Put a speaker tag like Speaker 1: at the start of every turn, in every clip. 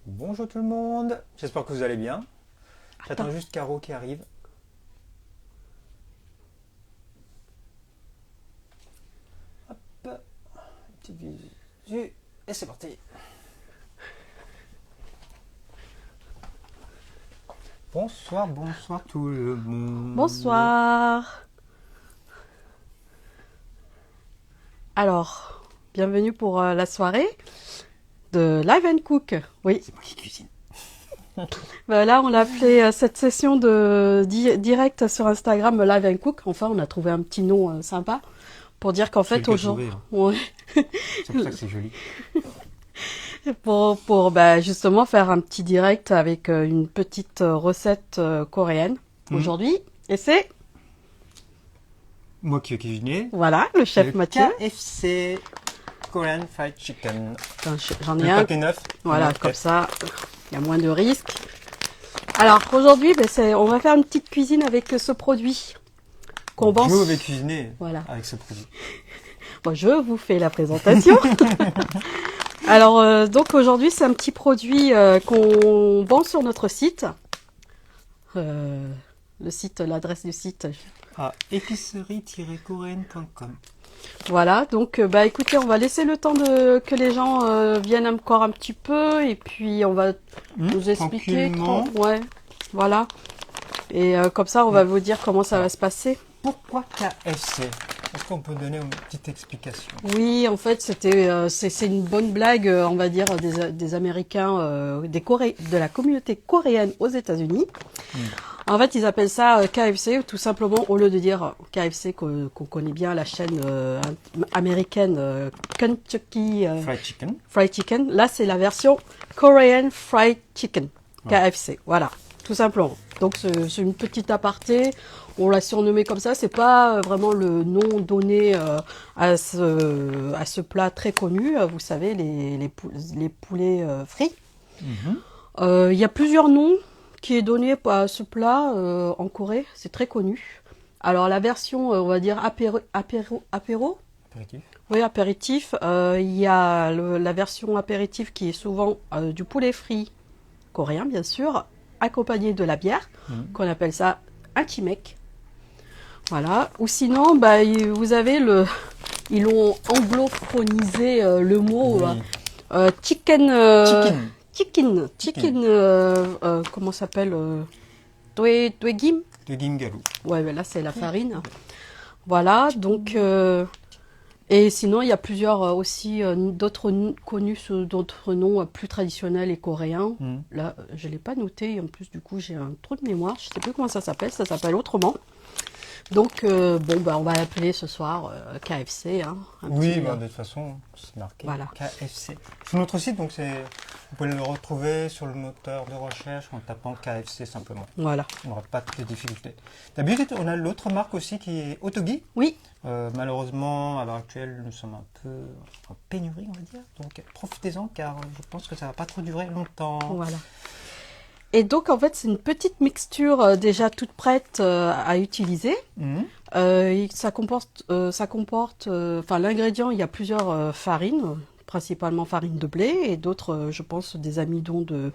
Speaker 1: Bonjour tout le monde, j'espère que vous allez bien. J'attends juste Caro qui arrive. Hop, petite visu, et c'est parti. Bonsoir, bonsoir tout le monde.
Speaker 2: Bonsoir. Alors, bienvenue pour la soirée de Live and Cook. Oui,
Speaker 1: C'est moi qui cuisine.
Speaker 2: là on a appelé cette session de direct sur Instagram Live and Cook. Enfin, on a trouvé un petit nom sympa pour dire qu'en fait
Speaker 1: le
Speaker 2: aujourd'hui,
Speaker 1: trouvé, hein. C'est pour ça que c'est joli.
Speaker 2: pour justement faire un petit direct avec une petite recette coréenne aujourd'hui. Et c'est
Speaker 1: Moi qui ai cuisiné.
Speaker 2: voilà le chef
Speaker 1: Le
Speaker 2: Mathieu.
Speaker 1: KFC, Korean Fried Chicken.
Speaker 2: Attends, j'en ai
Speaker 1: Le
Speaker 2: un.
Speaker 1: paquet neuf.
Speaker 2: Voilà,
Speaker 1: Ouais,
Speaker 2: comme ça, il y a moins de risques. Alors aujourd'hui, on va faire une petite cuisine avec ce produit qu'on vend.
Speaker 1: Je vais cuisiner
Speaker 2: Voilà.
Speaker 1: avec ce produit.
Speaker 2: Bon, je vous fais la présentation. Alors donc aujourd'hui, c'est un petit produit qu'on vend sur notre site. Le site, l'adresse du site.
Speaker 1: À épicerie-coréenne.com.
Speaker 2: Voilà, donc écoutez, on va laisser le temps que les gens viennent encore un petit peu et puis on va vous expliquer.
Speaker 1: Tranquillement.
Speaker 2: Ouais, voilà. Et comme ça, on va vous dire comment ça va se passer.
Speaker 1: Pourquoi KFC? Est-ce qu'on peut donner une petite explication?
Speaker 2: Oui, en fait, c'est une bonne blague, on va dire, des Américains, de la communauté coréenne aux États-Unis. En fait, ils appellent ça KFC, tout simplement, au lieu de dire KFC qu'on connaît bien, la chaîne américaine Kentucky
Speaker 1: Fried chicken.
Speaker 2: Fried Chicken. Là, c'est la version Korean Fried Chicken, KFC. Voilà, tout simplement. Donc, c'est une petite aparté. On l'a surnommé comme ça. C'est pas vraiment le nom donné à ce plat très connu. Vous savez, les poulets frits. Il y a plusieurs noms qui est donné à ce plat en Corée. C'est très connu. Alors, la version, on va dire apéro.
Speaker 1: Apéritif.
Speaker 2: Oui, apéritif. Il y a la version apéritif qui est souvent du poulet frit coréen, bien sûr, accompagné de la bière, qu'on appelle ça un chimek. Voilà. Ou sinon, vous avez ils ont anglophonisé le mot chicken. Chicken. Comment ça s'appelle Doegim.
Speaker 1: De gingaloo.
Speaker 2: Ouais, mais là c'est la farine. Voilà. Donc. Et sinon, il y a plusieurs aussi d'autres connus sous d'autres noms plus traditionnels et coréens. Là, je l'ai pas noté. En plus, du coup, j'ai un trou de mémoire. Je sais plus comment ça s'appelle. Ça s'appelle autrement. Donc, on va l'appeler ce soir KFC. Hein,
Speaker 1: Oui, de toute façon, c'est marqué
Speaker 2: Voilà.
Speaker 1: KFC. Sur notre site, donc vous pouvez le retrouver sur le moteur de recherche en tapant KFC simplement.
Speaker 2: Voilà.
Speaker 1: On n'aura pas de difficultés. D'habitude, on a l'autre marque aussi qui est Otogi.
Speaker 2: Oui.
Speaker 1: Malheureusement, à l'heure actuelle, nous sommes un peu en pénurie, on va dire. Donc, profitez-en car je pense que ça va pas trop durer longtemps.
Speaker 2: Voilà. Et donc, en fait, c'est une petite mixture déjà toute prête à utiliser. Ça comporte, l'ingrédient, il y a plusieurs farines, principalement farine de blé et d'autres, je pense, des amidons de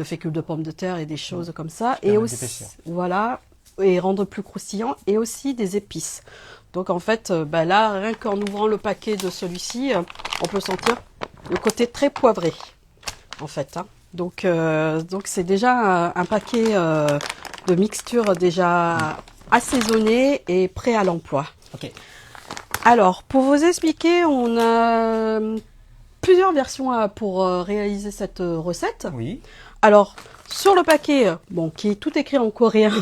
Speaker 2: fécule de pommes de terre et des choses comme ça. Et aussi, voilà, et rendre plus croustillant, et aussi des épices. Donc, en fait, là, rien qu'en ouvrant le paquet de celui-ci, on peut sentir le côté très poivré, en fait, hein. Donc c'est déjà un paquet de mixture déjà assaisonné et prêt à l'emploi.
Speaker 1: Ok.
Speaker 2: Alors, pour vous expliquer, on a plusieurs versions pour réaliser cette recette.
Speaker 1: Oui.
Speaker 2: Alors, sur le paquet, qui est tout écrit en coréen,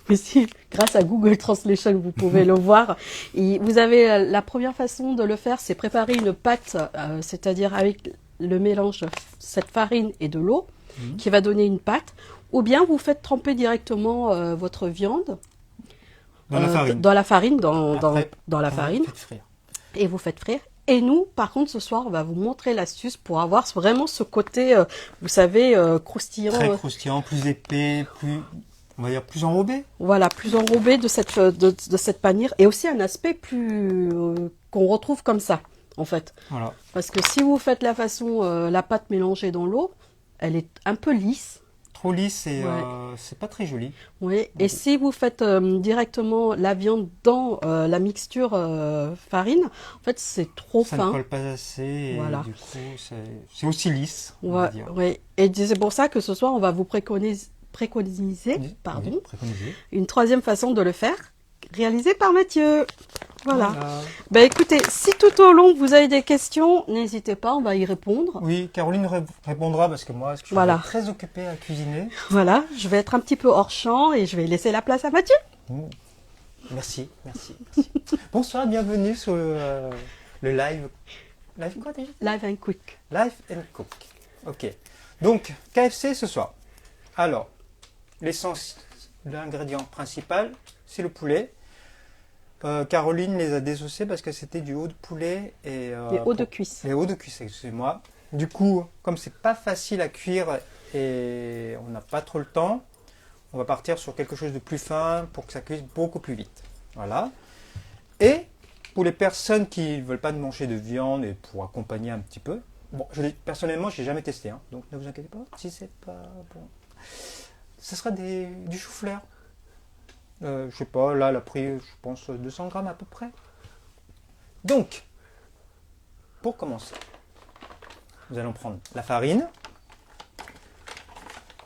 Speaker 2: mais si, grâce à Google Translation, vous pouvez le voir. Et vous avez la première façon de le faire, c'est préparer une pâte, c'est-à-dire avec le mélange de cette farine et de l'eau, qui va donner une pâte. Ou bien vous faites tremper directement votre viande
Speaker 1: Dans la farine.
Speaker 2: dans la farine,
Speaker 1: Après,
Speaker 2: dans la farine,
Speaker 1: faites frire.
Speaker 2: et vous faites frire. Et nous, par contre, ce soir, on va vous montrer l'astuce pour avoir vraiment ce côté, vous savez, croustillant.
Speaker 1: Très croustillant, plus épais, on va dire plus enrobé.
Speaker 2: Voilà, plus enrobé de cette panière. Et aussi un aspect plus qu'on retrouve comme ça, en fait.
Speaker 1: Voilà.
Speaker 2: Parce que si vous faites la façon, la pâte mélangée dans l'eau, elle est un peu lisse.
Speaker 1: Trop lisse et
Speaker 2: Ouais.
Speaker 1: c'est pas très joli.
Speaker 2: Oui, et si vous faites directement la viande dans la mixture farine, en fait, c'est trop
Speaker 1: Ça ne
Speaker 2: fin.
Speaker 1: colle pas assez et
Speaker 2: Voilà.
Speaker 1: du coup c'est aussi lisse, on va
Speaker 2: Ouais,
Speaker 1: dire.
Speaker 2: ouais. Et c'est pour ça que ce soir, on va vous préconiser,
Speaker 1: Oui,
Speaker 2: pardon,
Speaker 1: oui, préconisé.
Speaker 2: une troisième façon de le faire, réalisée par Mathieu. Voilà.
Speaker 1: Voilà.
Speaker 2: Ben écoutez, si tout au long vous avez des questions, n'hésitez pas, on va y répondre.
Speaker 1: Oui, Caroline répondra parce que moi je suis
Speaker 2: Voilà.
Speaker 1: très occupé à cuisiner.
Speaker 2: Voilà, je vais être un petit peu hors champ et je vais laisser la place à Mathieu.
Speaker 1: Mmh. Merci, merci, merci. Bonsoir, bienvenue sur le live. Live quoi déjà?
Speaker 2: Live and quick.
Speaker 1: Live and Cook. Ok. Donc, KFC ce soir. Alors, l'essence, l'ingrédient principal, c'est le poulet. Caroline les a désossés parce que c'était du haut de poulet et
Speaker 2: Les hauts de cuisse.
Speaker 1: les hauts de cuisse, excusez-moi. Du coup, comme c'est pas facile à cuire et on n'a pas trop le temps, on va partir sur quelque chose de plus fin pour que ça cuise beaucoup plus vite. Voilà. Et pour les personnes qui ne veulent pas manger de viande et pour accompagner un petit peu, bon, personnellement, je n'ai jamais testé, hein, donc ne vous inquiétez pas, si c'est pas bon. Ce sera du chou-fleur. Je sais pas, là, elle a pris, je pense, 200 grammes à peu près. Donc, pour commencer, nous allons prendre la farine.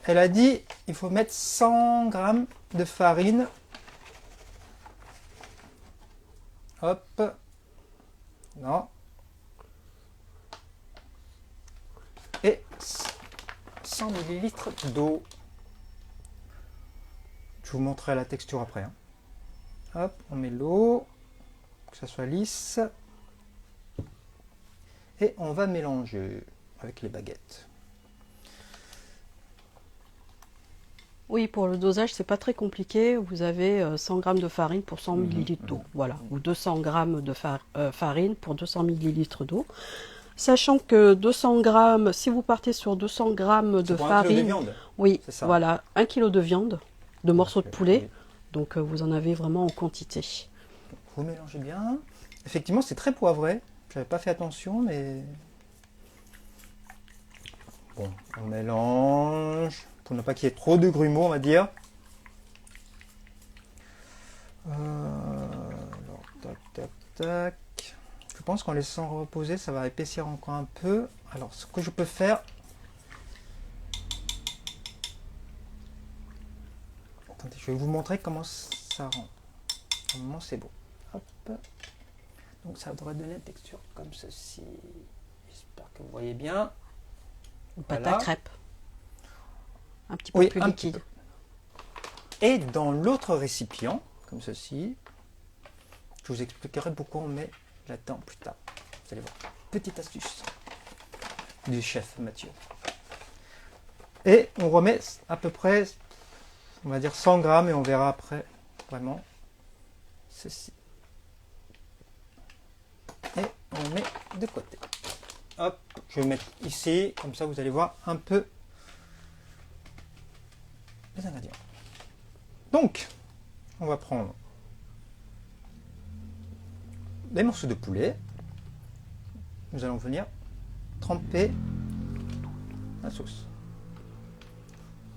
Speaker 1: Elle a dit, il faut mettre 100 grammes de farine. Hop. Non. Et 100 millilitres d'eau. Je vous montrerai la texture après. Hein. Hop, on met l'eau, que ça soit lisse. Et on va mélanger avec les baguettes.
Speaker 2: Oui, pour le dosage, c'est pas très compliqué. Vous avez 100 grammes de farine pour 100 millilitres d'eau. Voilà, ou 200 grammes de farine pour 200 millilitres d'eau. Sachant que 200 grammes, si vous partez sur 200 grammes de
Speaker 1: pour un kilo de
Speaker 2: farine,
Speaker 1: viande.
Speaker 2: oui,
Speaker 1: C'est ça.
Speaker 2: voilà, 1 kg de viande, de morceaux de poulet.
Speaker 1: Oui.
Speaker 2: Donc vous en avez vraiment en quantité.
Speaker 1: Vous mélangez bien. Effectivement, c'est très poivré. J'avais pas fait attention, mais bon, on mélange pour ne pas qu'il y ait trop de grumeaux, on va dire. Alors, tac, tac, tac. Je pense qu'en laissant reposer, ça va épaissir encore un peu. Alors, ce que je peux faire. Attendez, je vais vous montrer comment ça rend. Au moment, c'est beau. Hop. Donc, ça devrait donner une texture comme ceci. J'espère que vous voyez bien.
Speaker 2: Une pâte
Speaker 1: Voilà.
Speaker 2: à crêpes. Un petit peu
Speaker 1: Oui,
Speaker 2: plus
Speaker 1: un petit
Speaker 2: liquide.
Speaker 1: peu. Et dans l'autre récipient, comme ceci, je vous expliquerai pourquoi on met là-dedans plus tard. Vous allez voir. Petite astuce du chef Mathieu. Et on remet à peu près, on va dire 100 grammes et on verra après vraiment ceci. Et on met de côté. Hop, je vais mettre ici, comme ça vous allez voir un peu les ingrédients. Donc, on va prendre des morceaux de poulet. Nous allons venir tremper la sauce.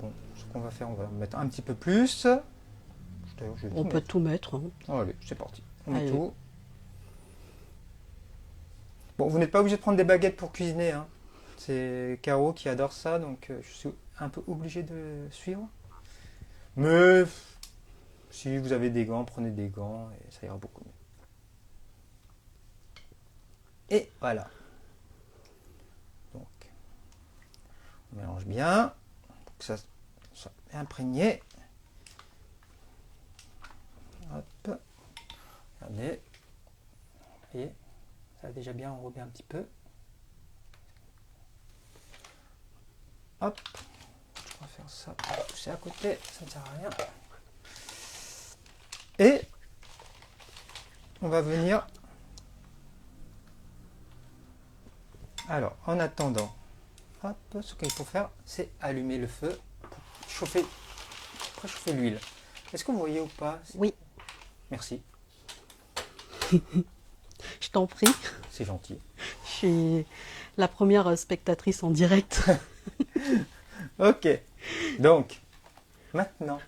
Speaker 1: Bon, ce qu'on va faire, on va mettre un petit peu plus. D'ailleurs, je vais
Speaker 2: On
Speaker 1: tout
Speaker 2: peut
Speaker 1: mettre.
Speaker 2: tout mettre. Hein.
Speaker 1: Allez, c'est parti. On met
Speaker 2: Allez.
Speaker 1: tout. Bon, vous n'êtes pas obligé de prendre des baguettes pour cuisiner. Hein. C'est Caro qui adore ça, donc je suis un peu obligé de suivre. Mais si vous avez des gants, prenez des gants et ça ira beaucoup mieux. Et voilà. Donc, on mélange bien pour que ça soit imprégné. Hop. Regardez. Vous voyez, ça a déjà bien enrobé un petit peu. Hop. Je vais faire ça. Pousser à côté, ça ne sert à rien. Et on va venir. Alors, en attendant, hop, ce qu'il faut faire, c'est allumer le feu, chauffer, préchauffer l'huile. Est-ce que vous voyez ou pas?
Speaker 2: Oui,
Speaker 1: Merci,
Speaker 2: je t'en prie.
Speaker 1: c'est gentil.
Speaker 2: Je suis la première spectatrice en direct.
Speaker 1: Ok. Donc, maintenant,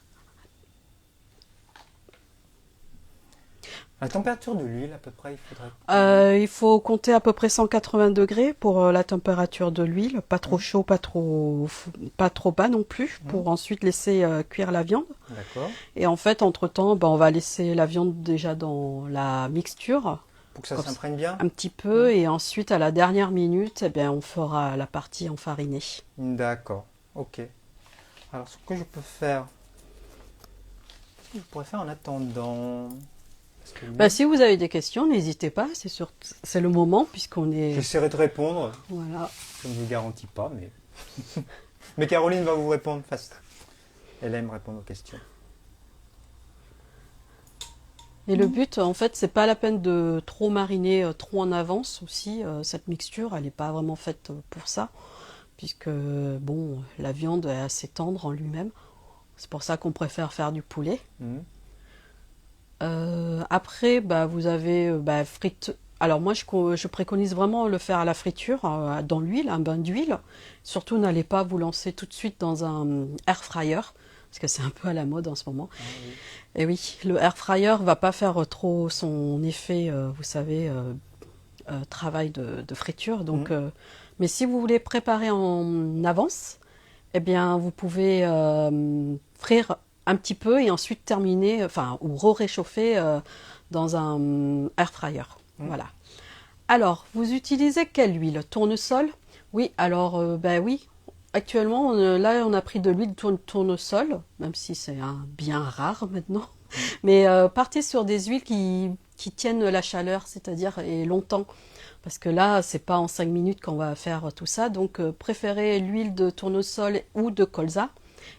Speaker 1: la température de l'huile, à peu près, il faudrait...
Speaker 2: Il faut compter à peu près 180 degrés pour la température de l'huile. Pas trop chaud, pas trop bas non plus, pour ensuite laisser cuire la viande.
Speaker 1: D'accord.
Speaker 2: Et en fait, entre-temps, on va laisser la viande déjà dans la mixture.
Speaker 1: Pour que ça s'imprègne bien.
Speaker 2: Un petit peu, et ensuite, à la dernière minute, on fera la partie enfarinée.
Speaker 1: D'accord. Ok. Alors, ce que je peux faire... Je pourrais faire en attendant... Parce que lui,
Speaker 2: Si vous avez des questions, n'hésitez pas, c'est le moment, puisqu'on est...
Speaker 1: j'essaierai de répondre.
Speaker 2: Voilà.
Speaker 1: Je ne vous garantis pas, mais... mais Caroline va vous répondre fast. Elle aime répondre aux questions.
Speaker 2: Et le but, en fait, c'est pas la peine de trop mariner trop en avance aussi. Cette mixture, elle n'est pas vraiment faite pour ça, puisque bon, la viande est assez tendre en lui-même. C'est pour ça qu'on préfère faire du poulet. Après, vous avez frite. Alors moi, je préconise vraiment le faire à la friture, dans l'huile, un bain d'huile. Surtout, n'allez pas vous lancer tout de suite dans un air fryer, parce que c'est un peu à la mode en ce moment.
Speaker 1: Ah, oui.
Speaker 2: Et oui, le air fryer va pas faire trop son effet, vous savez, travail de friture. Donc, mais si vous voulez préparer en avance, eh bien, vous pouvez frire un petit peu et ensuite terminer, ou réchauffer dans un air fryer. Voilà. Alors, vous utilisez quelle huile? Tournesol? Oui, alors, oui. Actuellement, là, on a pris de l'huile de tournesol, même si c'est bien rare maintenant. Mais partez sur des huiles qui tiennent la chaleur, c'est-à-dire et longtemps. Parce que là, c'est pas en 5 minutes qu'on va faire tout ça. Donc, préférez l'huile de tournesol ou de colza.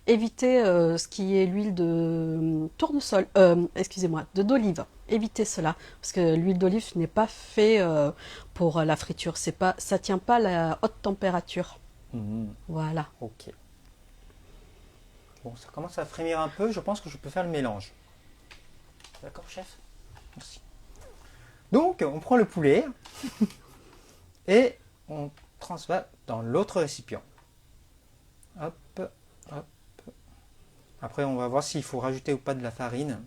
Speaker 2: Évitez ce qui est l'huile de tournesol, excusez-moi, d'olive. Évitez cela, parce que l'huile d'olive n'est pas fait pour la friture. Ça tient pas la haute température. Voilà.
Speaker 1: Ok. Bon, ça commence à frémir un peu. Je pense que je peux faire le mélange. D'accord, chef? Merci. Donc, on prend le poulet et on transfère dans l'autre récipient. Hop, hop. Après, on va voir s'il faut rajouter ou pas de la farine.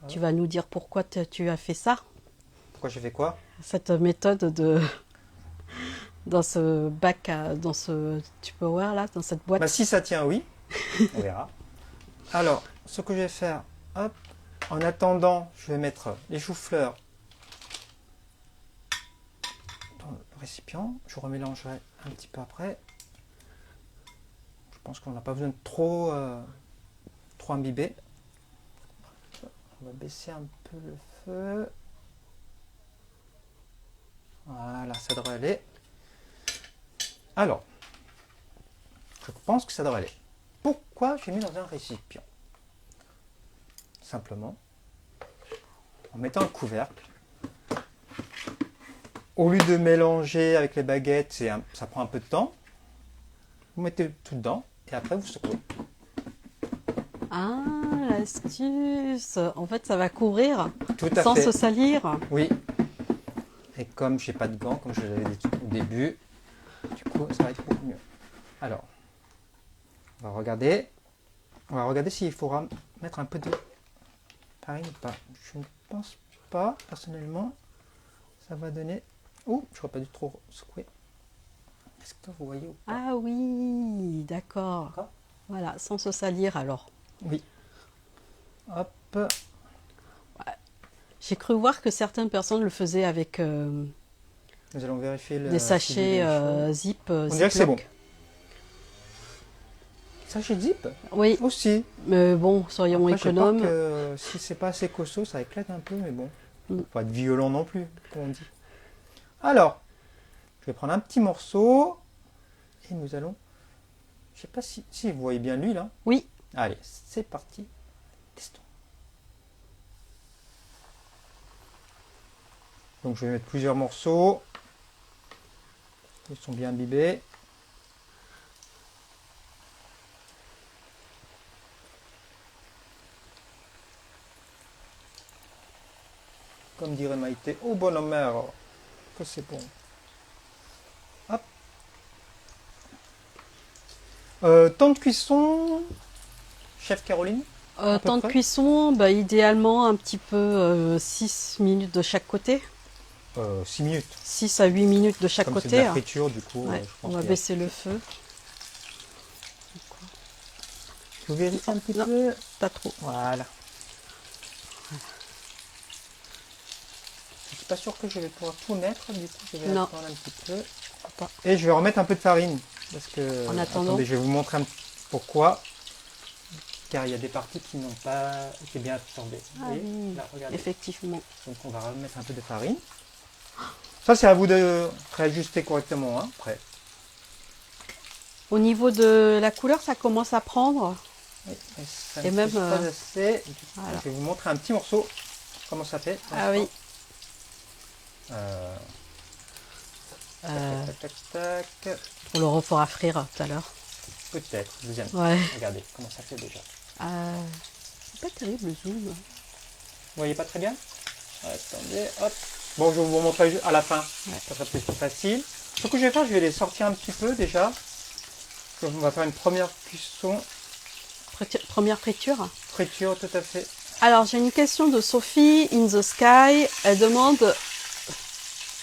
Speaker 2: Tu vas nous dire pourquoi tu as fait ça?
Speaker 1: Pourquoi j'ai fait quoi?
Speaker 2: Cette méthode dans ce bac, dans ce Tupperware là, dans cette boîte.
Speaker 1: Si ça tient, oui. On verra. Alors, ce que je vais faire, hop, en attendant, je vais mettre les choux-fleurs dans le récipient. Je remélangerai un petit peu après. Je pense qu'on n'a pas besoin de trop imbiber. On va baisser un peu le feu. Voilà, ça devrait aller. Alors, je pense que ça devrait aller. Pourquoi j'ai mis dans un récipient? Simplement, en mettant un couvercle. Au lieu de mélanger avec les baguettes, ça prend un peu de temps. Vous mettez tout dedans et après vous secouez.
Speaker 2: Ah, l'astuce. En fait, ça va couvrir
Speaker 1: Tout à
Speaker 2: sans
Speaker 1: fait.
Speaker 2: se salir.
Speaker 1: Oui. Et comme j'ai pas de gants, comme je l'avais dit au début, du coup, ça va être beaucoup mieux. Alors, on va regarder. On va regarder s'il faudra mettre un peu de farine ou pas. Je ne pense pas, personnellement. Ça va donner... Oh, je n'aurais pas dû trop secouer. Est-ce que vous voyez ou pas?
Speaker 2: Ah oui, d'accord.
Speaker 1: D'accord.
Speaker 2: Voilà, sans se salir alors.
Speaker 1: Oui. Hop.
Speaker 2: J'ai cru voir que certaines personnes le faisaient avec
Speaker 1: Nous allons vérifier
Speaker 2: des sachets zip.
Speaker 1: On dirait que c'est bon. Sachet zip?
Speaker 2: Oui,
Speaker 1: Aussi.
Speaker 2: mais bon, soyons
Speaker 1: Après, j'ai
Speaker 2: économes.
Speaker 1: peur que si c'est pas assez costaud, ça éclate un peu, mais bon. Faut pas être violent non plus, comme on dit. Alors, je vais prendre un petit morceau et nous allons... Je sais pas si vous voyez bien l'huile. Hein.
Speaker 2: Oui.
Speaker 1: Allez, c'est parti. Testons. Donc je vais mettre plusieurs morceaux. Ils sont bien imbibés. comme dirait Maïté. Oh, bonne mère, que c'est bon. Hop. Temps de cuisson, chef Caroline? À peu
Speaker 2: Temps de
Speaker 1: près
Speaker 2: cuisson, bah, idéalement un petit peu 6 minutes de chaque côté.
Speaker 1: 6 minutes.
Speaker 2: 6 à 8 minutes de chaque
Speaker 1: Comme c'est de
Speaker 2: côté.
Speaker 1: la friture, du coup,
Speaker 2: Ouais,
Speaker 1: je
Speaker 2: on
Speaker 1: pense
Speaker 2: va
Speaker 1: qu'il y a-
Speaker 2: baisser le feu.
Speaker 1: Je vérifie un petit
Speaker 2: Non.
Speaker 1: peu.
Speaker 2: Pas trop.
Speaker 1: Voilà. Je suis pas sûr que je vais pouvoir tout mettre, du coup je vais
Speaker 2: Non.
Speaker 1: attendre un petit peu.
Speaker 2: Pas.
Speaker 1: Et je vais remettre un peu de farine. Parce que.
Speaker 2: En attendant.
Speaker 1: Attendez, je vais vous montrer pourquoi. Car il y a des parties qui n'ont pas été bien absorbées. Vous
Speaker 2: Ah
Speaker 1: voyez
Speaker 2: oui,
Speaker 1: là, regardez.
Speaker 2: effectivement.
Speaker 1: Donc on va remettre un peu de farine. Ça c'est à vous de réajuster correctement, hein, après.
Speaker 2: Au niveau de la couleur, ça commence à prendre.
Speaker 1: Oui, mais ça
Speaker 2: Et
Speaker 1: ne
Speaker 2: même,
Speaker 1: touche pas assez. Du coup,
Speaker 2: voilà.
Speaker 1: je vais vous montrer un petit morceau. Comment ça fait.
Speaker 2: Ah oui.
Speaker 1: Tac, tac, tac, tac.
Speaker 2: On le refera frire tout à l'heure.
Speaker 1: Peut-être, deuxième.
Speaker 2: Ouais.
Speaker 1: Regardez comment ça fait déjà.
Speaker 2: C'est pas terrible le zoom.
Speaker 1: Vous voyez pas très bien? Attendez, hop. Bon, je vais vous montrer à la fin.
Speaker 2: Ouais.
Speaker 1: Ça sera plus facile. Ce que je vais faire, je vais les sortir un petit peu déjà. On va faire une première cuisson.
Speaker 2: Première friture.
Speaker 1: Friture, tout à fait.
Speaker 2: Alors, j'ai une question de Sophie in the Sky. Elle demande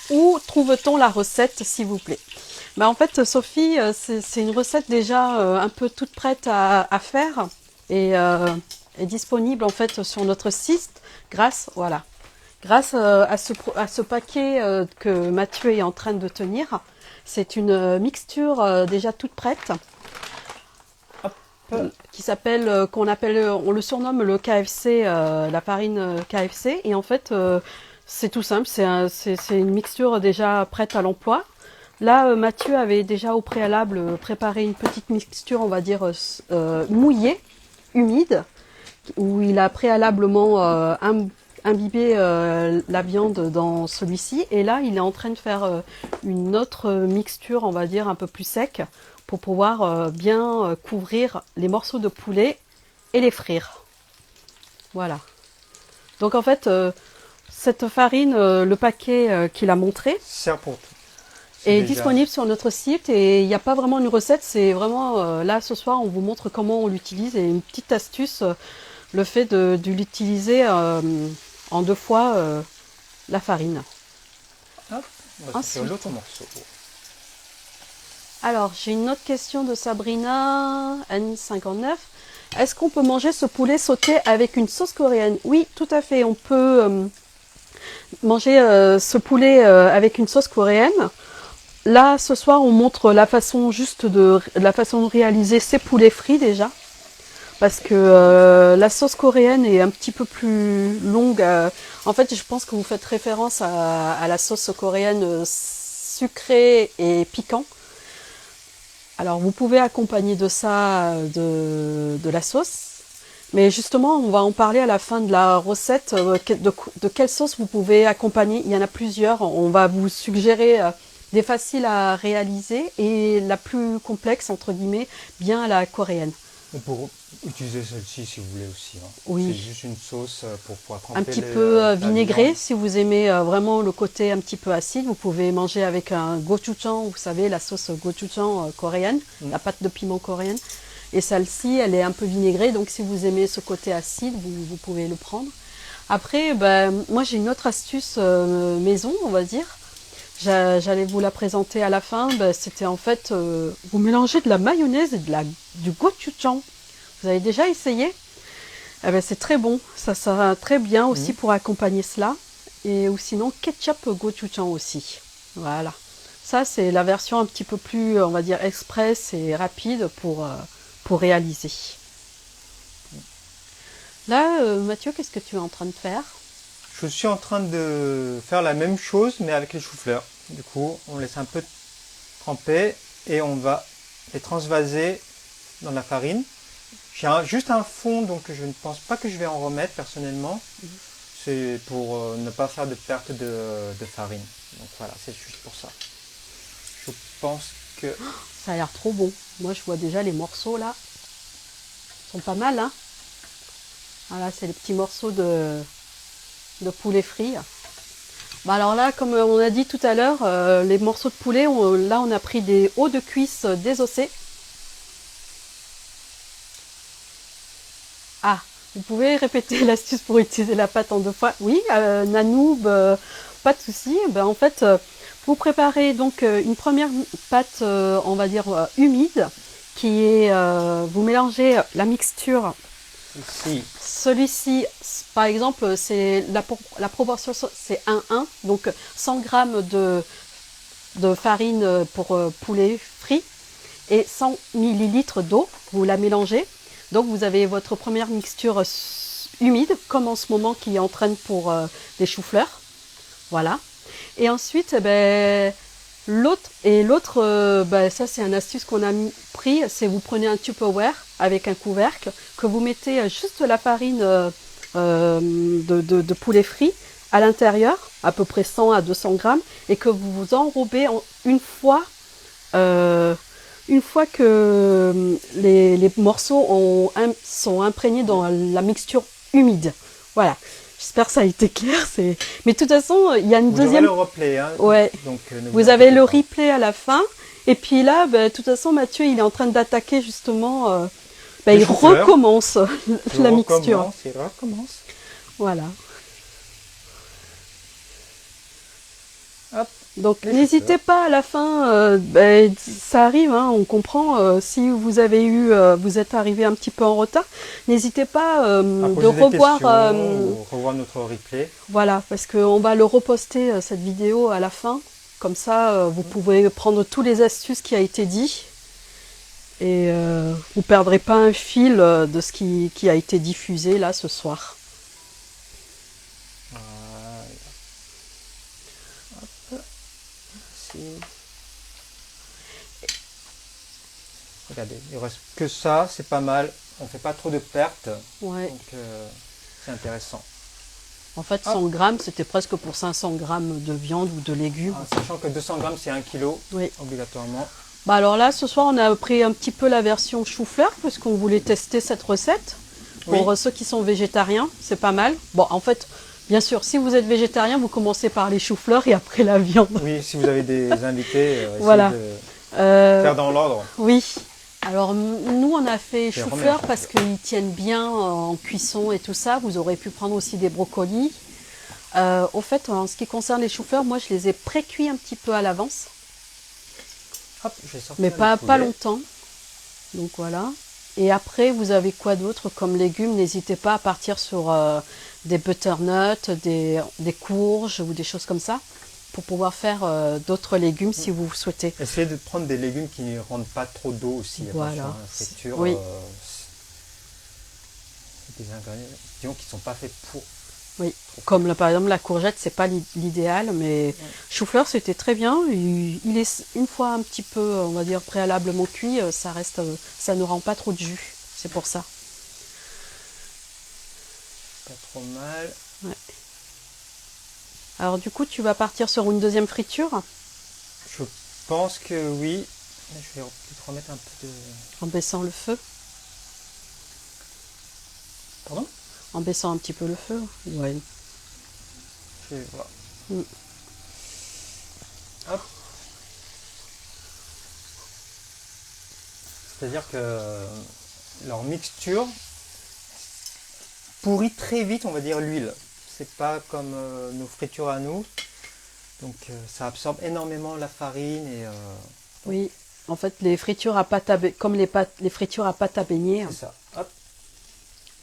Speaker 2: où trouve-t-on la recette, s'il vous plaît? En fait, Sophie, c'est une recette déjà un peu toute prête à faire et est disponible en fait sur notre site grâce à ce paquet que Mathieu est en train de tenir. C'est une mixture déjà toute prête. Qui s'appelle, on le surnomme le KFC, la farine KFC. Et en fait, c'est tout simple, c'est une mixture déjà prête à l'emploi. Là, Mathieu avait déjà au préalable préparé une petite mixture, on va dire mouillée, humide, où il a préalablement imbibé la viande dans celui-ci. Et là, il est en train de faire une autre mixture, on va dire un peu plus sec, pour pouvoir bien couvrir les morceaux de poulet et les frire. Voilà. Donc en fait, cette farine, le paquet qu'il a montré,
Speaker 1: Sert pour tout.
Speaker 2: est
Speaker 1: Déjà
Speaker 2: disponible sur notre site et il n'y a pas vraiment une recette, c'est vraiment là ce soir on vous montre comment on l'utilise et une petite astuce, le fait de l'utiliser en 2 fois la farine.
Speaker 1: Hop, on va sortir
Speaker 2: Ensuite.
Speaker 1: l'autre morceau.
Speaker 2: Alors, j'ai une autre question de Sabrina, N59. Est-ce qu'on peut manger ce poulet sauté avec une sauce coréenne? Oui, tout à fait. On peut manger ce poulet avec une sauce coréenne. Là, ce soir, on montre la façon de réaliser ces poulets frits déjà. Parce que la sauce coréenne est un petit peu plus longue. En fait, je pense que vous faites référence à la sauce coréenne sucrée et piquant. Alors, vous pouvez accompagner de ça de la sauce. Mais justement, on va en parler à la fin de la recette. De quelle sauce vous pouvez accompagner. Il y en a plusieurs. On va vous suggérer des faciles à réaliser et la plus complexe, entre guillemets, bien à la coréenne.
Speaker 1: On peut utiliser celle-ci si vous voulez aussi. Hein.
Speaker 2: Oui.
Speaker 1: C'est juste une sauce pour pouvoir tremper
Speaker 2: Un petit peu vinaigré, si vous aimez vraiment le côté un petit peu acide. Vous pouvez manger avec un gochujang, vous savez, la sauce gochujang coréenne, la pâte de piment coréenne. Et celle-ci, elle est un peu vinaigrée, donc si vous aimez ce côté acide, vous pouvez le prendre. Après, moi j'ai une autre astuce maison, on va dire. J'allais vous la présenter à la fin. C'était en fait, vous mélangez de la mayonnaise et du gochujang. Vous avez déjà essayé? C'est très bon. Ça sera très bien aussi pour accompagner cela. Ou sinon, ketchup gochujang aussi. Voilà. Ça, c'est la version un petit peu plus, on va dire, express et rapide pour réaliser. Là, Mathieu, qu'est-ce que tu es en train de faire?
Speaker 1: Je suis en train de faire la même chose, mais avec les choux-fleurs. Du coup, on laisse un peu tremper et on va les transvaser dans la farine. J'ai juste un fond, donc je ne pense pas que je vais en remettre personnellement. C'est pour ne pas faire de perte de farine. Donc voilà, c'est juste pour ça. Je pense que...
Speaker 2: Ça a l'air trop bon. Moi, je vois déjà les morceaux là. Ils sont pas mal, hein? Voilà, c'est les petits morceaux de poulet frit. Bah alors là, comme on a dit tout à l'heure, les morceaux de poulet, là on a pris des os de cuisse désossés. Ah, vous pouvez répéter l'astuce pour utiliser la pâte en 2 fois? Oui, Nanoub, pas de souci. Ben, en fait, vous préparez donc une première pâte, on va dire humide, qui est, vous mélangez la mixture.
Speaker 1: Ici.
Speaker 2: Celui-ci, par exemple, c'est la proportion, c'est 1-1, donc 100 grammes de farine pour poulet frit et 100 millilitres d'eau. Vous la mélangez. Donc vous avez votre première mixture humide, comme en ce moment qui est en train pour des choux-fleurs. Voilà. Et ensuite, l'autre, ça c'est une astuce qu'on a pris, c'est vous prenez un Tupperware avec un couvercle, que vous mettez juste la farine de poulet frit à l'intérieur, à peu près 100 à 200 grammes, et que vous vous enrobez une fois que les morceaux sont imprégnés dans la mixture humide. Voilà. J'espère que ça a été clair. Mais de toute façon, il y a une deuxième.
Speaker 1: Vous aurez le replay. Hein,
Speaker 2: ouais.
Speaker 1: Donc,
Speaker 2: vous avez le replay à la fin. Et puis là, de toute façon, Mathieu, il est en train d'attaquer justement. Il recommence la mixture.
Speaker 1: Il recommence.
Speaker 2: Voilà. Hop. Donc n'hésitez pas à la fin, ça arrive, hein, on comprend. Si vous êtes arrivé un petit peu en retard, n'hésitez pas de revoir,
Speaker 1: revoir notre replay.
Speaker 2: Voilà, parce qu'on va le reposter cette vidéo à la fin, comme ça vous pouvez prendre toutes les astuces qui a été dit et vous perdrez pas un fil de ce qui a été diffusé là ce soir.
Speaker 1: Regardez, il ne reste que ça, c'est pas mal. On fait pas trop de pertes.
Speaker 2: Ouais.
Speaker 1: Donc c'est intéressant.
Speaker 2: En fait, 100 grammes, c'était presque pour 500 grammes de viande ou de légumes.
Speaker 1: Sachant que 200 grammes, c'est 1 kg, oui, obligatoirement.
Speaker 2: Bah alors là, ce soir, on a pris un petit peu la version chou-fleur, parce qu'on voulait tester cette recette. Pour ceux qui sont végétariens, c'est pas mal. Bon, en fait, bien sûr, si vous êtes végétarien, vous commencez par les choux-fleurs et après la viande.
Speaker 1: Oui, si vous avez des invités,
Speaker 2: voilà.
Speaker 1: Faire dans l'ordre.
Speaker 2: Oui. Alors nous, on a fait chou-fleur parce qu'ils tiennent bien en cuisson et tout ça. Vous aurez pu prendre aussi des brocolis. Au fait, en ce qui concerne les choux-fleurs, moi, je les ai pré-cuits un petit peu à l'avance. Mais pas longtemps. Donc voilà. Et après, vous avez quoi d'autre comme légumes? N'hésitez pas à partir sur des butternuts, des courges ou des choses comme ça, pour pouvoir faire d'autres légumes si vous souhaitez.
Speaker 1: Essayez de prendre des légumes qui ne rendent pas trop d'eau aussi.
Speaker 2: Voilà.
Speaker 1: À la friture.
Speaker 2: Oui.
Speaker 1: Des ingrédients qui ne sont pas faits pour.
Speaker 2: Oui, comme par exemple la courgette, c'est pas l'idéal, mais chou-fleur c'était très bien. Il est une fois un petit peu, on va dire, préalablement cuit, ça ne rend pas trop de jus. C'est pour ça.
Speaker 1: Pas trop mal.
Speaker 2: Ouais. Alors du coup, tu vas partir sur une deuxième friture?
Speaker 1: Je pense que oui. Je vais peut-être remettre un peu de...
Speaker 2: En baissant le feu.
Speaker 1: Pardon?
Speaker 2: En baissant un petit peu le feu. Ouais.
Speaker 1: Je vais voir. Hop. C'est-à-dire que leur mixture pourrit très vite, on va dire, l'huile. C'est pas comme nos fritures à nous. Donc ça absorbe énormément la farine et...
Speaker 2: Oui, en fait les fritures à pâte à comme les fritures à pâte à beignet.
Speaker 1: C'est ça. Hop.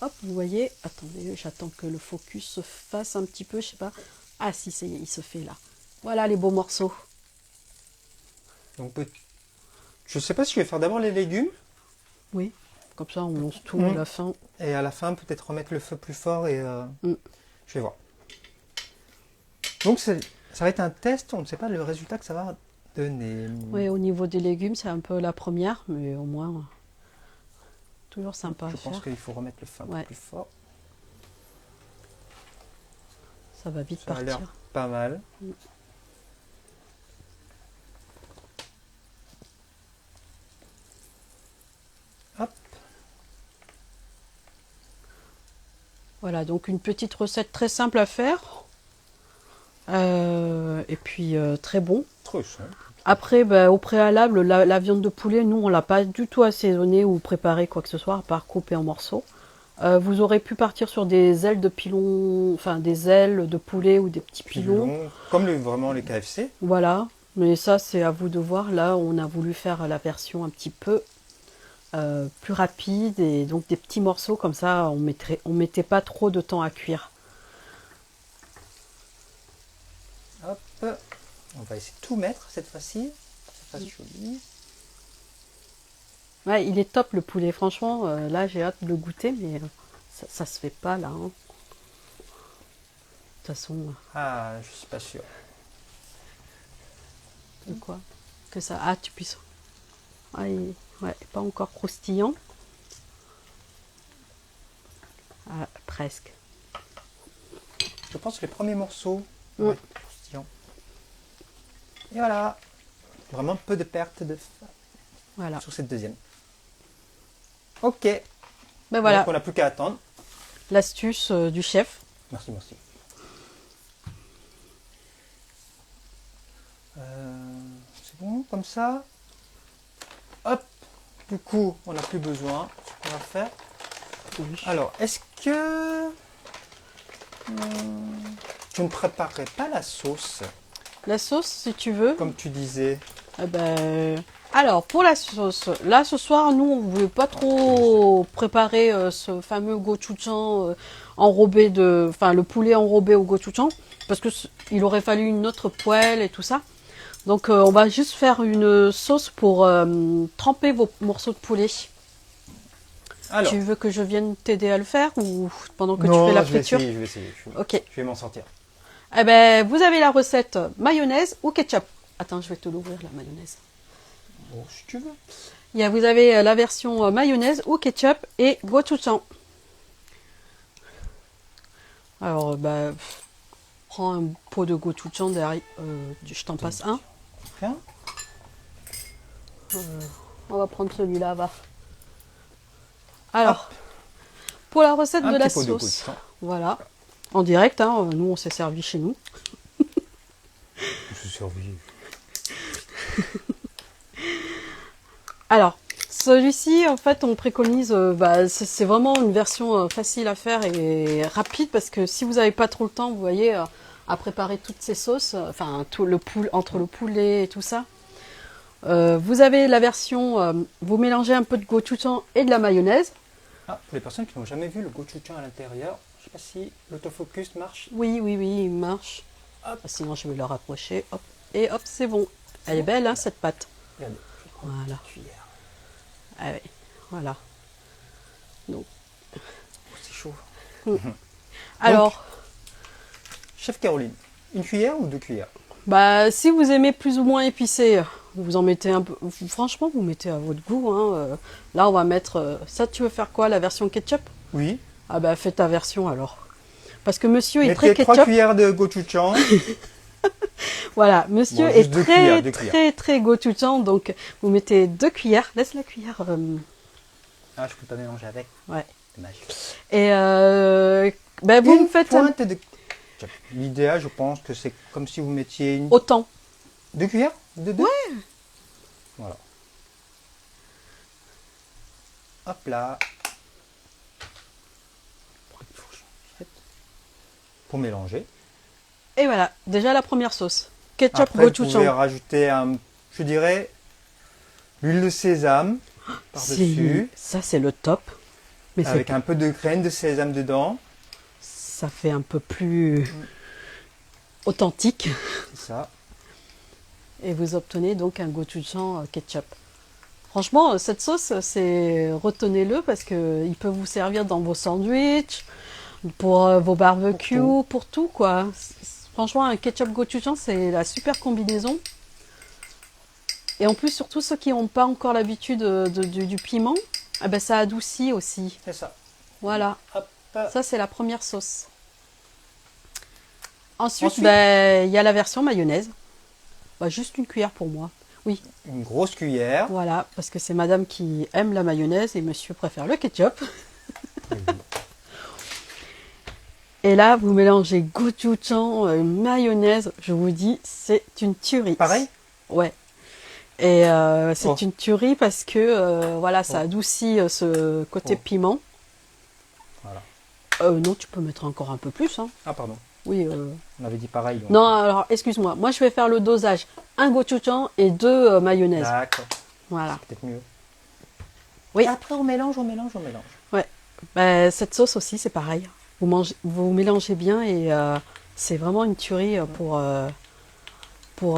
Speaker 2: Hop, vous voyez, attendez, j'attends que le focus se fasse un petit peu, je sais pas. Ah si, ça y est, il se fait là. Voilà les beaux morceaux.
Speaker 1: Donc je sais pas si je vais faire d'abord les légumes.
Speaker 2: Oui, comme ça on lance tout à la fin.
Speaker 1: Et à la fin, peut-être remettre le feu plus fort et je vais voir. Donc ça va être un test, on ne sait pas le résultat que ça va donner.
Speaker 2: Oui, au niveau des légumes, c'est un peu la première, mais au moins, toujours sympa à faire.
Speaker 1: Je pense qu'il faut remettre le feu un peu plus fort.
Speaker 2: Ça va vite partir.
Speaker 1: Ça a l'air pas mal. Hop.
Speaker 2: Voilà, donc une petite recette très simple à faire. et puis très bon.
Speaker 1: Très simple.
Speaker 2: Après, au préalable, la viande de poulet, nous, on l'a pas du tout assaisonnée ou préparée quoi que ce soit, à part couper en morceaux. Vous aurez pu partir sur des ailes de pilon, enfin des ailes de poulet ou des petits pilons.
Speaker 1: Comme vraiment les KFC.
Speaker 2: Voilà, mais ça c'est à vous de voir. Là, on a voulu faire la version un petit peu plus rapide et donc des petits morceaux comme ça, on mettait pas trop de temps à cuire.
Speaker 1: Hop, on va essayer de tout mettre cette fois-ci. Ça fasse joli.
Speaker 2: Ouais, il est top le poulet, franchement. Là, j'ai hâte de le goûter, mais ça se fait pas là. Hein. De toute façon.
Speaker 1: Ah, je suis pas sûr.
Speaker 2: De quoi? Que ça. Ah, tu puisses. Ah, ouais, pas encore croustillant. Ah, presque.
Speaker 1: Je pense que les premiers morceaux vont être croustillants. Et voilà. Vraiment peu de perte de
Speaker 2: Voilà.
Speaker 1: sur cette deuxième. Ok.
Speaker 2: Ben voilà.
Speaker 1: Donc on n'a plus qu'à attendre.
Speaker 2: L'astuce du chef.
Speaker 1: Merci, merci. C'est bon comme ça. Hop. Du coup, on n'a plus besoin. Ce qu'on va faire.
Speaker 2: Oui.
Speaker 1: Alors, est-ce que tu ne préparerais pas la sauce,
Speaker 2: La sauce, si tu veux.
Speaker 1: comme tu disais?
Speaker 2: Eh ben, alors, pour la sauce, là ce soir, nous, on ne voulait pas trop préparer ce fameux gochujang enrobé de. Enfin, le poulet enrobé au gochujang, parce qu'il aurait fallu une autre poêle et tout ça. Donc, on va juste faire une sauce pour tremper vos morceaux de poulet.
Speaker 1: Alors,
Speaker 2: Tu veux que je vienne t'aider à le faire ou pendant que
Speaker 1: non,
Speaker 2: tu fais la
Speaker 1: je vais
Speaker 2: friture?
Speaker 1: essayer, je vais essayer.
Speaker 2: Ok.
Speaker 1: Je vais m'en sortir.
Speaker 2: Eh ben, vous avez la recette mayonnaise ou ketchup. Attends, je vais te l'ouvrir la mayonnaise.
Speaker 1: Bon, si tu veux.
Speaker 2: Vous avez la version mayonnaise ou ketchup et gochujang. Alors, prends un pot de gochujang derrière. Je t'en passe un.
Speaker 1: Rien.
Speaker 2: On va prendre celui-là, va. Alors, pour la recette
Speaker 1: Un
Speaker 2: de la
Speaker 1: petit pot de
Speaker 2: sauce,
Speaker 1: gochujang.
Speaker 2: voilà, en direct, hein, nous on s'est servi chez nous.
Speaker 1: Je survis.
Speaker 2: Alors, celui-ci, en fait, on préconise, c'est vraiment une version facile à faire et rapide parce que si vous n'avez pas trop le temps, vous voyez, à préparer toutes ces sauces, enfin, tout le entre le poulet et tout ça. Vous avez la version, vous mélangez un peu de gochujang et de la mayonnaise.
Speaker 1: Ah, pour les personnes qui n'ont jamais vu le gochujang à l'intérieur, je ne sais pas si l'autofocus marche.
Speaker 2: Oui, il marche.
Speaker 1: Hop.
Speaker 2: Sinon, je vais le rapprocher. Hop. Et hop, c'est bon. Elle est belle, hein, cette pâte.
Speaker 1: Regardez, je prends
Speaker 2: Voilà.
Speaker 1: une cuillère.
Speaker 2: Ah oui, voilà. Donc,
Speaker 1: Oh, c'est chaud.
Speaker 2: alors,
Speaker 1: Chef Caroline, une cuillère ou deux cuillères?
Speaker 2: si vous aimez plus ou moins épicé, vous en mettez un peu. Franchement, vous mettez à votre goût. Hein. Là, on va mettre. Ça, tu veux faire quoi? La version ketchup?
Speaker 1: Oui.
Speaker 2: Ah bah, fais ta version alors. Parce que monsieur est
Speaker 1: Mettez
Speaker 2: très
Speaker 1: 3
Speaker 2: ketchup.
Speaker 1: cuillères de gochujang.
Speaker 2: Voilà, monsieur
Speaker 1: Bon,
Speaker 2: est
Speaker 1: juste deux
Speaker 2: très,
Speaker 1: cuillères.
Speaker 2: très gochujang. Donc, vous mettez 2 cuillères. Laisse la cuillère.
Speaker 1: Ah, je peux pas mélanger avec.
Speaker 2: Ouais.
Speaker 1: Dommage.
Speaker 2: Et vous
Speaker 1: Une
Speaker 2: me faites
Speaker 1: pointe de... L'idéal, je pense que c'est comme si vous mettiez une...
Speaker 2: autant.
Speaker 1: 2 cuillères de deux.
Speaker 2: Ouais.
Speaker 1: Voilà. Hop là. Pour mélanger.
Speaker 2: Et voilà, déjà la première sauce. Ketchup
Speaker 1: Après, vous pouvez
Speaker 2: gochujang.
Speaker 1: rajouter, je dirais, l'huile de sésame par-dessus,
Speaker 2: Ça, c'est le top. Mais
Speaker 1: avec un peu de graines de sésame dedans.
Speaker 2: ça fait un peu plus authentique.
Speaker 1: C'est ça.
Speaker 2: Et vous obtenez donc un gochujang ketchup. Franchement, cette sauce, retenez-le parce que il peut vous servir dans vos sandwichs, pour vos barbecues, pour tout quoi. Franchement, un ketchup gochujang, c'est la super combinaison. Et en plus, surtout ceux qui n'ont pas encore l'habitude du piment, ça adoucit aussi.
Speaker 1: C'est ça.
Speaker 2: Voilà.
Speaker 1: Hop.
Speaker 2: Ça, c'est la première sauce. Ensuite, il y a la version mayonnaise. Juste une cuillère pour moi. Oui,
Speaker 1: Une grosse cuillère.
Speaker 2: voilà, parce que c'est madame qui aime la mayonnaise et monsieur préfère le ketchup. Et là, vous mélangez gochujang, mayonnaise. Je vous dis, c'est une tuerie.
Speaker 1: Pareil?
Speaker 2: Ouais. Et c'est
Speaker 1: Oh.
Speaker 2: une tuerie parce que voilà, ça
Speaker 1: Oh.
Speaker 2: adoucit ce côté
Speaker 1: Oh.
Speaker 2: piment.
Speaker 1: Voilà.
Speaker 2: Non, tu peux mettre encore un peu plus. Hein.
Speaker 1: Ah, pardon.
Speaker 2: Oui.
Speaker 1: On avait dit pareil. Donc.
Speaker 2: Non, alors excuse-moi. Moi, je vais faire le dosage. Un gochujang et 2 mayonnaise.
Speaker 1: D'accord.
Speaker 2: Voilà.
Speaker 1: C'est peut-être mieux.
Speaker 2: Oui.
Speaker 1: Et après, on mélange.
Speaker 2: Ouais. Ben, cette sauce aussi, c'est pareil. Vous mélangez bien et c'est vraiment une tuerie pour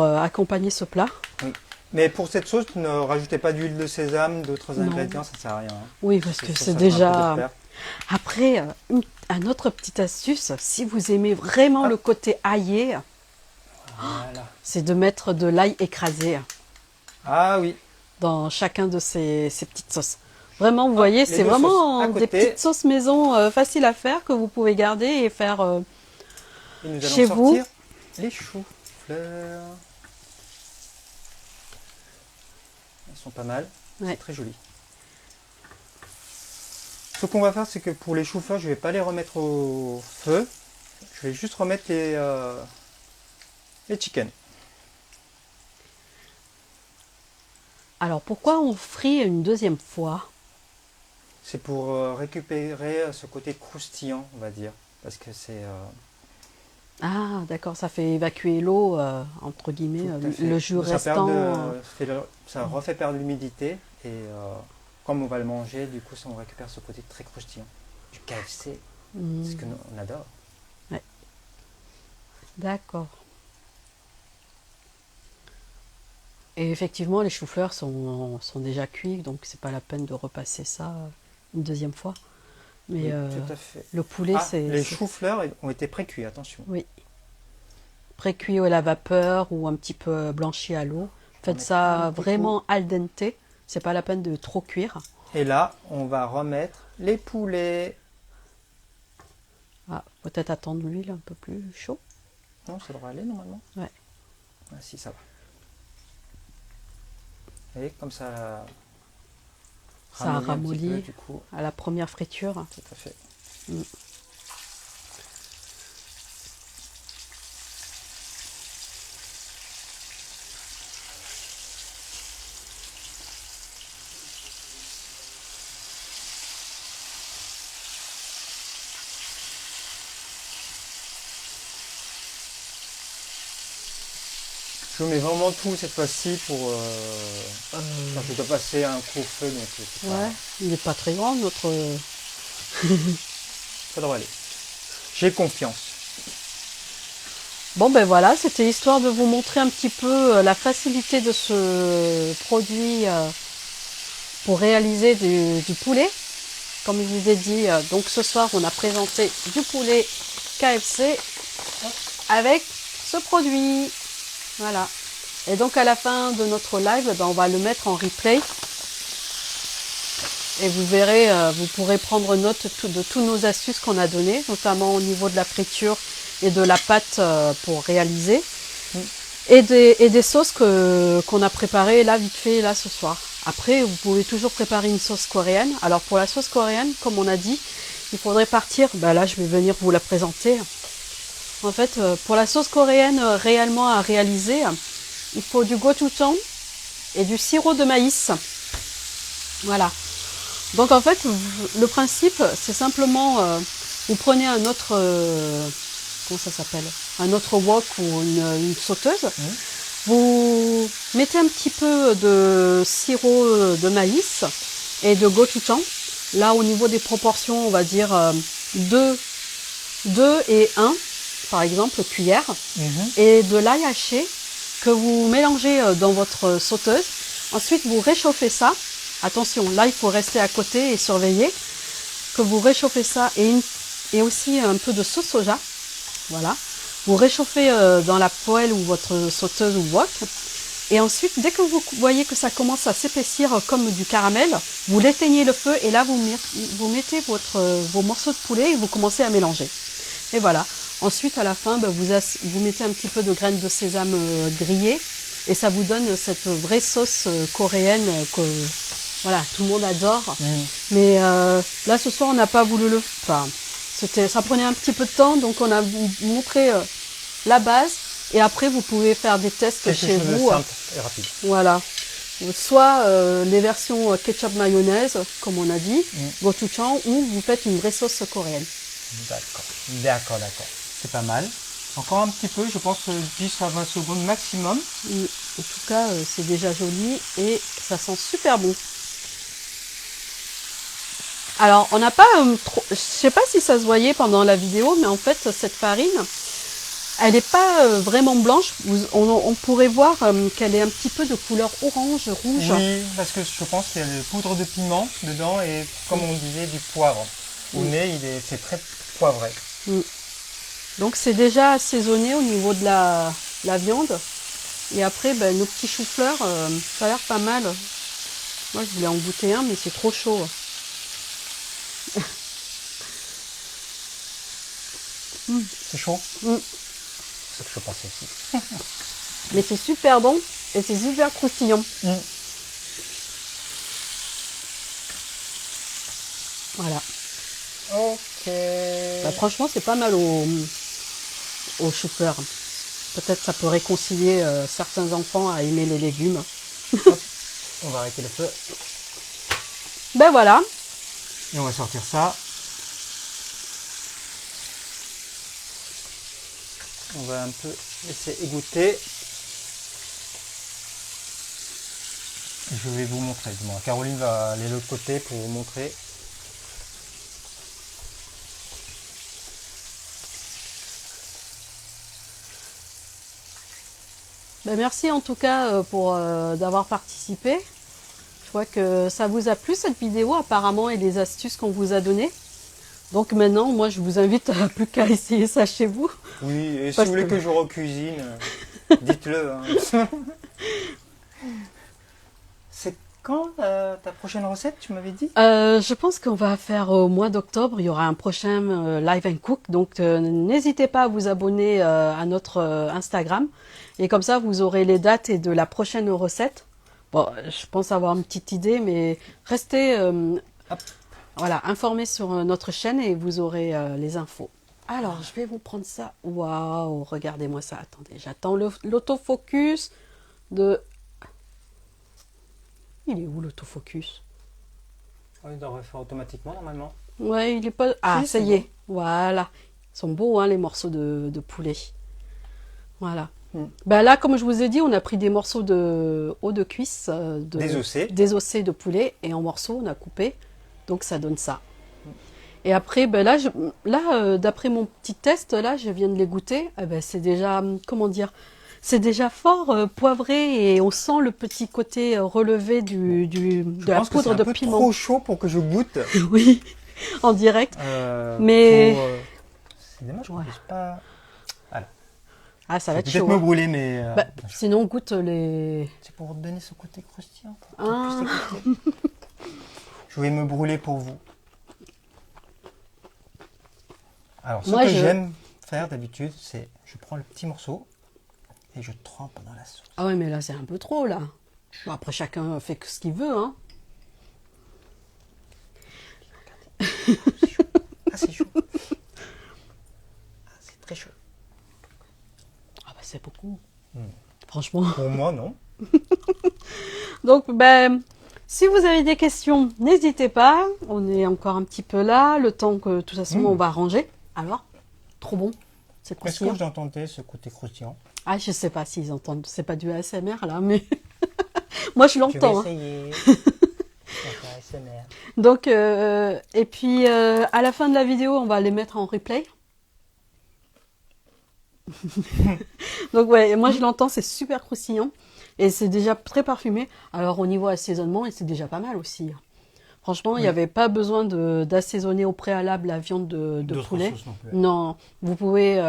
Speaker 2: accompagner ce plat.
Speaker 1: Oui. Mais pour cette sauce, ne rajoutez pas d'huile de sésame, d'autres
Speaker 2: Non.
Speaker 1: ingrédients, ça ne sert à rien. Hein.
Speaker 2: Oui, parce que
Speaker 1: Ça
Speaker 2: c'est
Speaker 1: fait un peu de
Speaker 2: déjà.
Speaker 1: perte.
Speaker 2: Après, un autre petite astuce, si vous aimez vraiment le côté aillé,
Speaker 1: Voilà.
Speaker 2: c'est de mettre de l'ail écrasé
Speaker 1: Ah oui.
Speaker 2: dans chacun de ces petites sauces. Vraiment, vous
Speaker 1: Ah,
Speaker 2: voyez,
Speaker 1: les
Speaker 2: c'est
Speaker 1: deux
Speaker 2: vraiment
Speaker 1: sauces à
Speaker 2: des
Speaker 1: côté.
Speaker 2: petites sauces maison faciles à faire que vous pouvez garder et faire
Speaker 1: Et nous allons
Speaker 2: chez vous.
Speaker 1: sortir les choux-fleurs. Elles sont pas mal.
Speaker 2: Ouais.
Speaker 1: C'est très joli. Ce qu'on va faire, c'est que pour les choux-fleurs, je ne vais pas les remettre au feu. Je vais juste remettre les chicken.
Speaker 2: Alors, pourquoi on frit une deuxième fois?
Speaker 1: C'est pour récupérer ce côté croustillant, on va dire. Parce que c'est...
Speaker 2: Ah, d'accord, ça fait évacuer l'eau, entre guillemets,
Speaker 1: tout à fait.
Speaker 2: le jus
Speaker 1: Ça
Speaker 2: restant.
Speaker 1: ça refait perdre l'humidité. Et comme on va le manger, du coup, on récupère ce côté très croustillant. Du KFC, c'est ce que nous, on adore.
Speaker 2: D'accord. Et effectivement, les choux-fleurs sont déjà cuits, donc c'est pas la peine de repasser ça une deuxième fois. Mais
Speaker 1: Oui, tout à fait.
Speaker 2: le poulet,
Speaker 1: Les choux-fleurs ont été pré-cuits, attention.
Speaker 2: Oui. Pré-cuit à la vapeur ou un petit peu blanchi à l'eau. Faites ça vraiment al dente. C'est pas la peine de trop cuire.
Speaker 1: Et là, on va remettre les poulets.
Speaker 2: Ah, peut-être attendre l'huile un peu plus chaud.
Speaker 1: Non, ça devrait aller normalement.
Speaker 2: Ouais.
Speaker 1: Ah, si, ça va. Et comme ça,
Speaker 2: Ça a ramolli
Speaker 1: peu, du coup.
Speaker 2: à la première friture.
Speaker 1: Tout à fait. Je mets vraiment tout cette fois-ci pour. Je dois passer un coup au feu, donc.
Speaker 2: Ouais, il n'est pas très grand notre.
Speaker 1: Ça devrait aller. J'ai confiance.
Speaker 2: Bon ben voilà, c'était histoire de vous montrer un petit peu la facilité de ce produit pour réaliser du poulet. Comme je vous ai dit, donc ce soir on a présenté du poulet KFC avec ce produit. Voilà. Et donc à la fin de notre live, ben, on va le mettre en replay. Et vous verrez, vous pourrez prendre note de toutes nos astuces qu'on a données, notamment au niveau de la friture et de la pâte pour réaliser. Et des sauces qu'on a préparées là, vite fait, là, ce soir. Après, vous pouvez toujours préparer une sauce coréenne. Alors pour la sauce coréenne, comme on a dit, il faudrait partir, ben là je vais venir vous la présenter. En fait, pour la sauce coréenne réellement à réaliser, il faut du gochujang et du sirop de maïs. Voilà. Donc en fait, le principe, c'est simplement, vous prenez un autre, comment ça s'appelle, un autre wok ou une sauteuse. Vous mettez un petit peu de sirop de maïs et de gochujang. Là, au niveau des proportions, on va dire 2 et 1, par exemple, cuillère. Et de l'ail haché que vous mélangez dans votre sauteuse. Ensuite, vous réchauffez ça. Attention, là, il faut rester à côté et surveiller que vous réchauffez ça et aussi un peu de sauce soja. Voilà. Vous réchauffez dans la poêle ou votre sauteuse ou wok. Et ensuite, dès que vous voyez que ça commence à s'épaissir comme du caramel, vous l'éteignez le feu et là, vous mettez vos morceaux de poulet et vous commencez à mélanger. Et voilà. Ensuite, à la fin, ben, vous mettez un petit peu de graines de sésame grillées et ça vous donne cette vraie sauce coréenne que voilà, tout le monde adore. Mais là, ce soir, on n'a pas voulu ça prenait un petit peu de temps, donc on a montré la base. Et après, vous pouvez faire des tests chez vous.
Speaker 1: Simple et rapide.
Speaker 2: Voilà. Soit les versions ketchup mayonnaise, comme on a dit, gochujang, ou vous faites une vraie sauce coréenne.
Speaker 1: D'accord. C'est pas mal. Encore un petit peu, je pense 10 à 20 secondes maximum.
Speaker 2: En tout cas, c'est déjà joli et ça sent super bon. Alors, on n'a pas trop... Je sais pas si ça se voyait pendant la vidéo, mais en fait, cette farine, elle n'est pas vraiment blanche. On pourrait voir qu'elle est un petit peu de couleur orange, rouge.
Speaker 1: Oui, parce que je pense qu'il y a de poudre de piment dedans et, comme on disait, du poivre. Au nez, c'est très poivré.
Speaker 2: Donc, c'est déjà assaisonné au niveau de la viande. Et après, ben, nos petits choux-fleurs, ça a l'air pas mal. Moi, je voulais en goûter un, mais c'est trop chaud.
Speaker 1: C'est chaud. C'est que je pense aussi.
Speaker 2: Mais c'est super bon et c'est super croustillant. Voilà.
Speaker 1: Ok.
Speaker 2: Bah, franchement, c'est pas mal au chou-fleur. Peut-être ça peut réconcilier certains enfants à aimer les légumes.
Speaker 1: Hop, on va arrêter le feu.
Speaker 2: Ben voilà.
Speaker 1: Et on va sortir ça. On va un peu laisser égoutter. Je vais vous montrer. Bon, Caroline va aller de l'autre côté pour vous montrer.
Speaker 2: Ben merci en tout cas pour d'avoir participé. Je vois que ça vous a plu cette vidéo apparemment et les astuces qu'on vous a données. Donc maintenant, moi je vous invite à plus qu'à essayer ça chez vous.
Speaker 1: Oui, et si vous voulez que je recuisine, dites-le. Hein. C'est quand ta prochaine recette, tu m'avais dit?
Speaker 2: Je pense qu'on va faire au mois d'octobre, il y aura un prochain Live and Cook. Donc n'hésitez pas à vous abonner à notre Instagram. Et comme ça, vous aurez les dates et de la prochaine recette. Bon, je pense avoir une petite idée, mais restez voilà, informés sur notre chaîne et vous aurez les infos. Alors, je vais vous prendre ça. Waouh, regardez-moi ça. Attendez, j'attends l'autofocus de... Il est où l'autofocus?
Speaker 1: Il doit refaire automatiquement normalement.
Speaker 2: Ouais, il est pas... Ah,
Speaker 1: si,
Speaker 2: ça y est. Voilà. Ils sont beaux, hein, les morceaux de poulet. Voilà. Ben là, comme je vous ai dit, on a pris des morceaux de haut de cuisse, désossés de poulet, et en morceaux, on a coupé. Donc, ça donne ça. Et après, ben là, d'après mon petit test, là, je viens de les goûter. Eh ben, c'est déjà, comment dire, c'est déjà fort poivré et on sent le petit côté relevé de la poudre de piment.
Speaker 1: C'est un peu trop chaud pour que je goûte.
Speaker 2: Oui, en direct. Mais
Speaker 1: c'est dommage qu'on puisse pas. Voilà.
Speaker 2: Ah, ça va être chaud.
Speaker 1: Peut-être me brûler, mais.
Speaker 2: Sinon, on goûte les.
Speaker 1: C'est pour donner ce côté croustillant. Je vais me brûler pour vous. Alors, ce que j'aime faire d'habitude, c'est je prends le petit morceau et je trempe dans la sauce.
Speaker 2: Ah ouais, mais là, c'est un peu trop, là. Bon, après, chacun fait ce qu'il veut, hein.
Speaker 1: C'est chaud. Ah, c'est chaud. Ah, c'est très chaud.
Speaker 2: Ah bah, c'est beaucoup. Franchement.
Speaker 1: Pour moi, non.
Speaker 2: Donc, ben... si vous avez des questions, n'hésitez pas. On est encore un petit peu là. Le temps que, de toute façon, on va ranger. Alors, trop bon. C'est croustillant.
Speaker 1: Est-ce que j'entendais ce côté croustillant?
Speaker 2: Ah, je sais pas s'ils entendent. C'est pas du ASMR, là, mais... moi, je l'entends.
Speaker 1: Je vais essayer. ASMR.
Speaker 2: Donc, et puis, à la fin de la vidéo, on va les mettre en replay. Donc, ouais, moi, je l'entends. C'est super croustillant. Et c'est déjà très parfumé. Alors au niveau assaisonnement, c'est déjà pas mal aussi. Franchement, il n'y avait pas besoin d'assaisonner au préalable la viande de poulet. Non, vous pouvez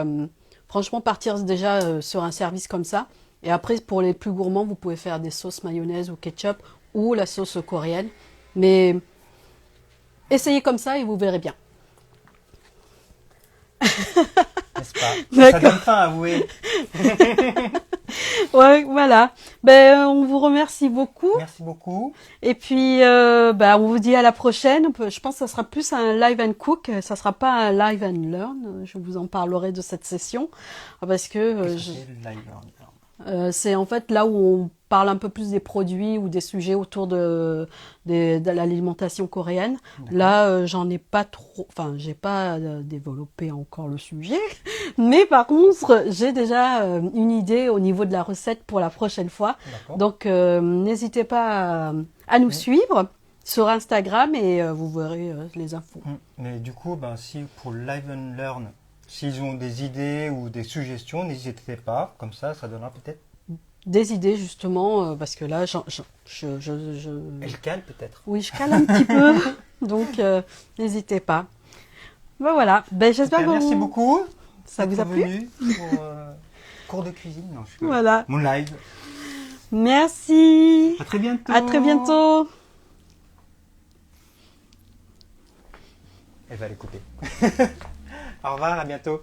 Speaker 2: franchement partir déjà sur un service comme ça. Et après, pour les plus gourmands, vous pouvez faire des sauces mayonnaise ou ketchup ou la sauce coréenne. Mais essayez comme ça et vous verrez bien.
Speaker 1: N'est-ce pas? Ça donne faim, avouez.
Speaker 2: Ouais, voilà. Ben, on vous remercie beaucoup.
Speaker 1: Merci beaucoup.
Speaker 2: Et puis, ben, on vous dit à la prochaine. Je pense que ça sera plus un live and cook. Ça sera pas un live and learn. Je vous en parlerai de cette session. Parce que
Speaker 1: Qu'est-ce que c'est, le live learn?
Speaker 2: c'est en fait là où on parle un peu plus des produits ou des sujets autour de l'alimentation coréenne.
Speaker 1: D'accord.
Speaker 2: Là, j'en ai pas trop, enfin, j'ai pas développé encore le sujet, mais par contre, j'ai déjà une idée au niveau de la recette pour la prochaine fois.
Speaker 1: D'accord.
Speaker 2: Donc, n'hésitez pas à nous suivre sur Instagram et vous verrez les infos.
Speaker 1: Mais du coup, ben, si pour Live and Learn, s'ils ont des idées ou des suggestions, n'hésitez pas. Comme ça donnera peut-être.
Speaker 2: Des idées justement, parce que là,
Speaker 1: Elle cale peut-être.
Speaker 2: oui, je cale un petit peu, donc n'hésitez pas. Ben voilà, ben j'espère que
Speaker 1: Merci beaucoup.
Speaker 2: ça vous a plu.
Speaker 1: Venu pour cours de cuisine. Non,
Speaker 2: Voilà.
Speaker 1: Mon live.
Speaker 2: Merci.
Speaker 1: À très bientôt.
Speaker 2: À très bientôt.
Speaker 1: Elle va les couper. Au revoir, à bientôt.